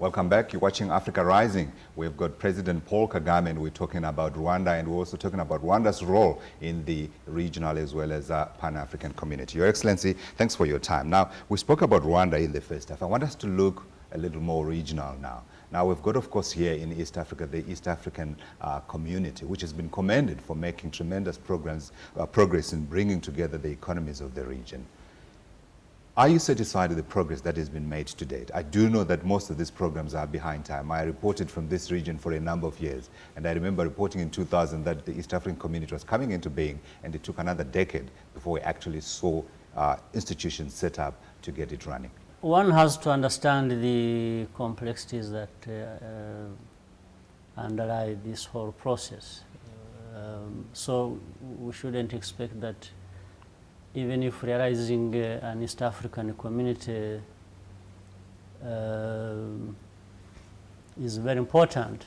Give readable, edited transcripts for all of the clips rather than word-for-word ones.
Welcome back. You're watching Africa Rising. We've got President Paul Kagame, and we're talking about Rwanda, and we're also talking about Rwanda's role in the regional as well as Pan-African community. Your Excellency, thanks for your time. Now, we spoke about Rwanda in the first half. I want us to look a little more regional now. Now, we've got, of course, here in East Africa, the East African community, which has been commended for making tremendous progress in bringing together the economies of the region. Are you satisfied with the progress that has been made to date? I do know that most of these programs are behind time. I reported from this region for a number of years, and I remember reporting in 2000 that the East African community was coming into being, and it took another decade before we actually saw institutions set up to get it running. One has to understand the complexities that underlie this whole process. So we shouldn't expect that even if realizing an East African community is very important,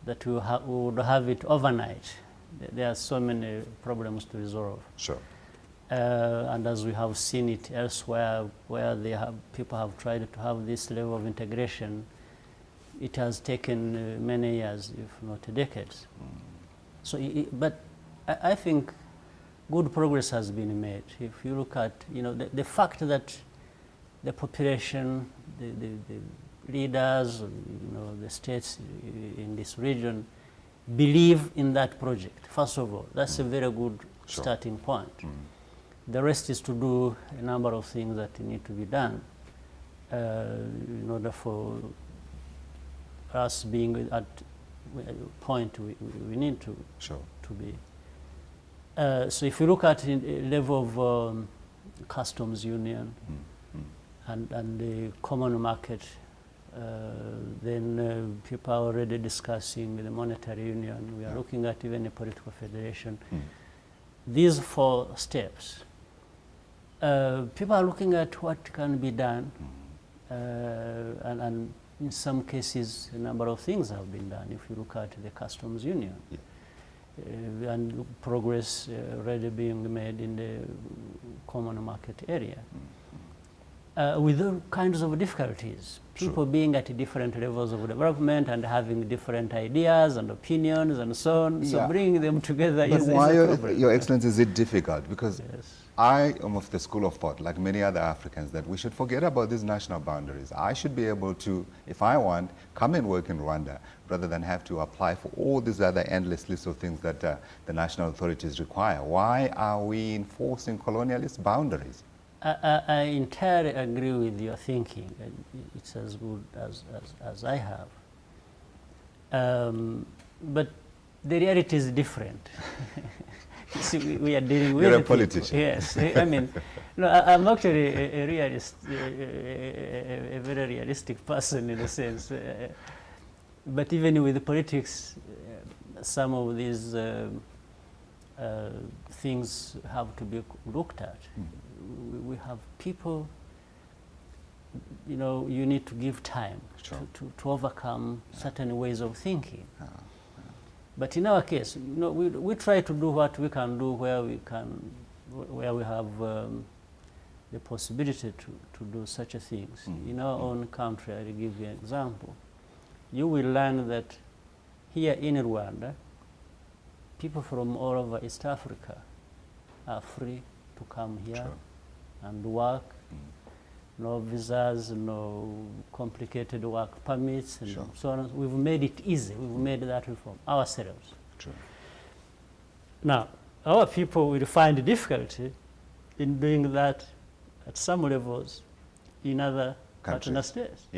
that we would have it overnight. There are so many problems to resolve. Sure. And as we have seen it elsewhere, where people have tried to have this level of integration, it has taken many years, if not decades. So, but I think good progress has been made. If you look at, the fact that the population, the leaders, the states in this region believe in that project, first of all, that's a very good starting point. The rest is to do a number of things that need to be done in order for us being at a point we need to be. So if you look at the level of customs union and the common market, then people are already discussing the monetary union. We are looking at even a political federation. These 4 steps. People are looking at what can be done, and in some cases a number of things have been done. If you look at the customs union, and progress already being made in the common market area, with all kinds of difficulties. People being at different levels of development and having different ideas and opinions and so on. So bringing them together is a problem. Your Excellency, is it difficult? Because I am of the school of thought, like many other Africans, that we should forget about these national boundaries. I should be able to, if I want, come and work in Rwanda, rather than have to apply for all these other endless lists of things that the national authorities require. Why are we enforcing colonialist boundaries? I entirely agree with your thinking. It's as good as I have. But the reality is different. See, we are dealing with. You're a politician. Yes, I mean, no, I'm actually a realist, a very realistic person in a sense. But even with the politics, some of these things have to be looked at. We have people, you need to give time to overcome certain ways of thinking. But in our case, we try to do what we can do where we have the possibility to do such a things. In our own country, I'll give you an example. You will learn that here in Rwanda, people from all over East Africa are free to come here and work. No visas, no complicated work permits, and so on. We've made it easy. We've made that reform ourselves. Now, our people will find difficulty in doing that at some levels in other partner states.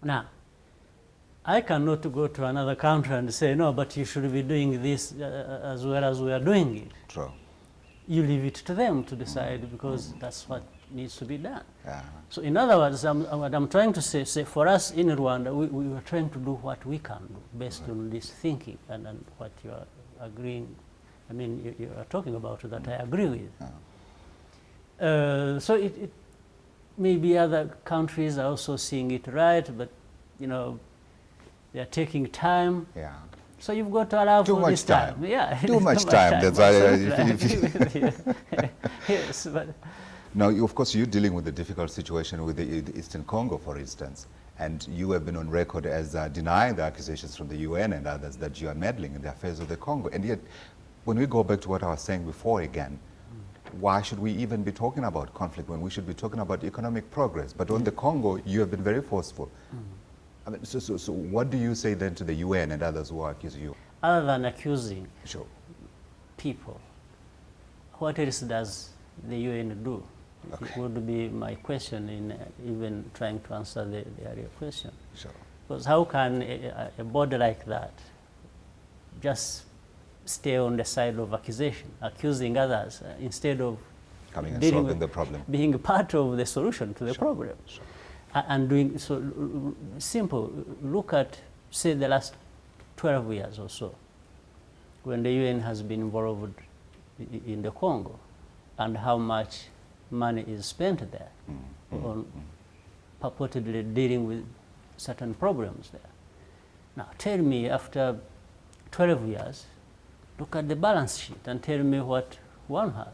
Now, I cannot go to another country and say, no, but you should be doing this as well as we are doing it. You leave it to them to decide, because that's what needs to be done. So in other words, what I'm trying to say, for us in Rwanda, we were trying to do what we can do based on this thinking and what you are agreeing, you are talking about that I agree with. So it maybe other countries are also seeing it right, but they are taking time. So you've got to allow for this time. Too much time. That's why. Yes, but now, of course, you're dealing with a difficult situation with the Eastern Congo, for instance. And you have been on record as denying the accusations from the UN and others that you are meddling in the affairs of the Congo. And yet, when we go back to what I was saying before again, why should we even be talking about conflict when we should be talking about economic progress? But on the Congo, you have been very forceful. I mean, so what do you say then to the UN and others who are accusing you? Other than accusing Sure. people, what else does the UN do? Okay. It would be my question in even trying to answer the earlier question. Sure. Because how can a body like that just stay on the side of accusation, accusing others, instead of Coming and dealing solving with the problem. being part of the solution to the problem? Sure. And doing so simple. Look at, say, the last 12 years or so, when the UN has been involved in the Congo, and how much money is spent there on purportedly dealing with certain problems there. Now tell me, after 12 years, look at the balance sheet and tell me what one has.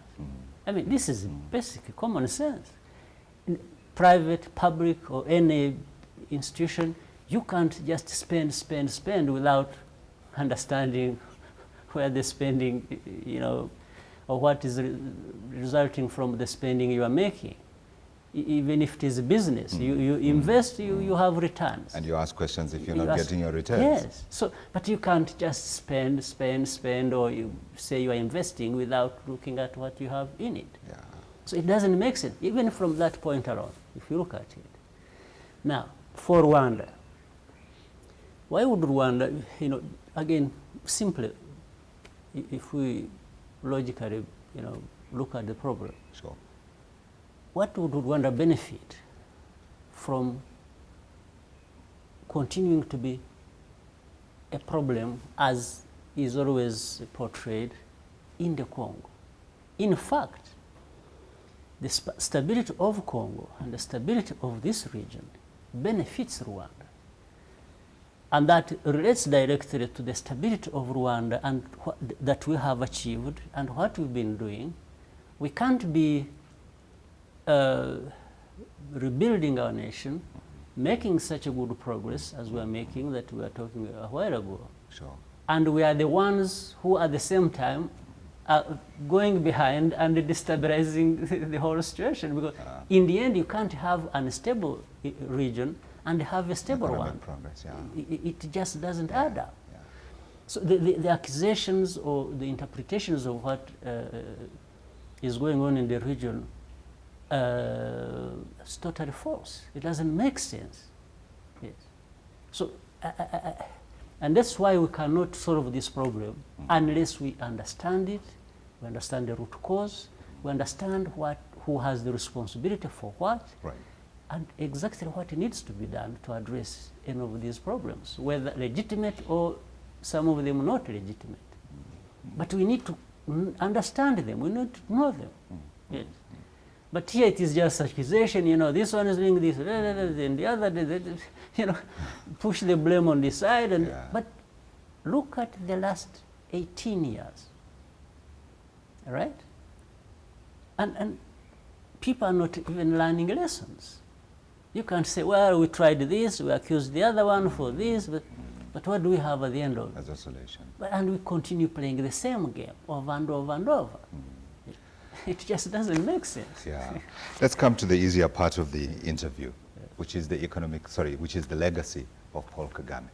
I mean, this is basic common sense. In private, public, or any institution, you can't just spend without understanding where the spending, or what is resulting from the spending you are making. Even if it is a business, you invest, you have returns. And you ask questions if you're not getting your returns. Yes. So, but you can't just spend, or you say you are investing without looking at what you have in it. Yeah. So it doesn't make sense, even from that point alone, if you look at it. Now, for Rwanda, why would Rwanda, again, simply, if we logically, look at the problem, Sure. what would Rwanda benefit from continuing to be a problem as is always portrayed in the Congo? In fact, the stability of Congo and the stability of this region benefits Rwanda. And that relates directly to the stability of Rwanda and that we have achieved and what we've been doing. We can't be rebuilding our nation, making such a good progress as we are making, that we were talking a while ago. Sure. And we are the ones who at the same time are going behind and destabilizing the whole situation. Because in the end, you can't have an unstable region and have a stable one. Progress, yeah. It just doesn't add up. Yeah. So the accusations or the interpretations of what is going on in the region is totally false. It doesn't make sense. Yes. So, and that's why we cannot solve this problem unless we understand it, we understand the root cause, we understand who has the responsibility for what, Right. and exactly what needs to be done to address any of these problems, whether legitimate or some of them not legitimate. But we need to understand them, we need to know them. Yes. But here it is just accusation, this one is doing this, and the other, push the blame on this side. And, but look at the last 18 years, right? And people are not even learning lessons. You can't say, well, we tried this, we accused the other one for this, but what do we have at the end of it? As a solution. And we continue playing the same game over and over and over. It just doesn't make sense. Yeah. Let's come to the easier part of the interview, which is which is the legacy of Paul Kagame,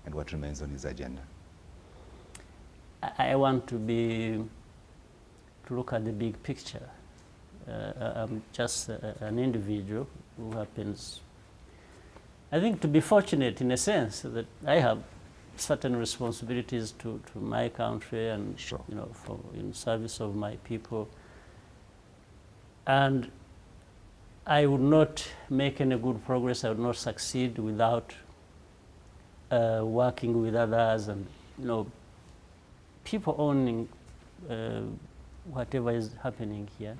and what remains on his agenda. I want to look at the big picture. I'm just an individual who happens, I think, to be fortunate in a sense that I have certain responsibilities to my country and Sure. in service of my people. And I would not make any good progress, I would not succeed without working with others and people owning whatever is happening here.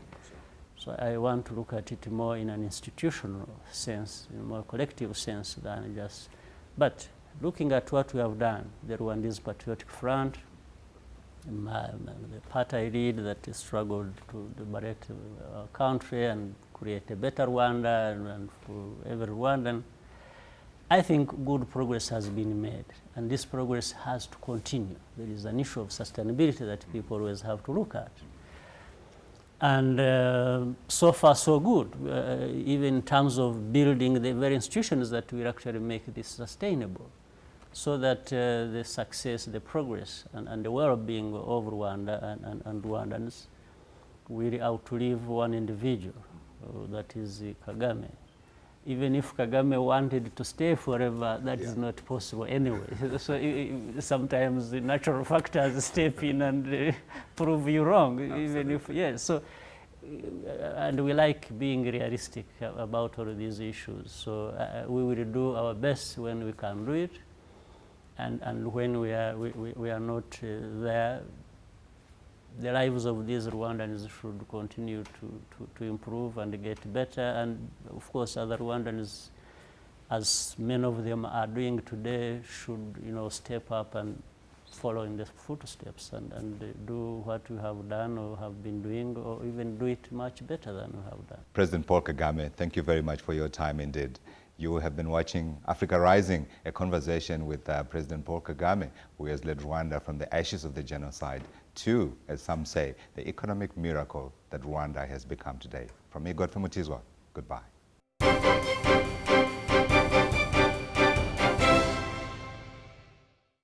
So I want to look at it more in an institutional sense, in a more collective sense than just. But looking at what we have done, the Rwandese Patriotic Front, the party I lead that struggled to liberate our country and create a better Rwanda and for every Rwandan, I think good progress has been made, and this progress has to continue. There is an issue of sustainability that people always have to look at. And so far, so good, even in terms of building the very institutions that will actually make this sustainable, so that the success, the progress, and the well-being of Rwanda and Rwandans will outlive one individual, that is Kagame. Even if Kagame wanted to stay forever, that is not possible anyway. So sometimes the natural factors step in and prove you wrong. Absolutely. Even if, yes. So, and we like being realistic about all of these issues. So we will do our best when we can do it, and when we are not there, the lives of these Rwandans should continue to improve and get better. And of course, other Rwandans, as many of them are doing today, should step up and follow in the footsteps and do what we have done or have been doing, or even do it much better than we have done. President Paul Kagame, thank you very much for your time indeed. You have been watching Africa Rising, a conversation with President Paul Kagame, who has led Rwanda from the ashes of the genocide to, as some say, the economic miracle that Rwanda has become today. From me, Godfrey Mutizwa, goodbye.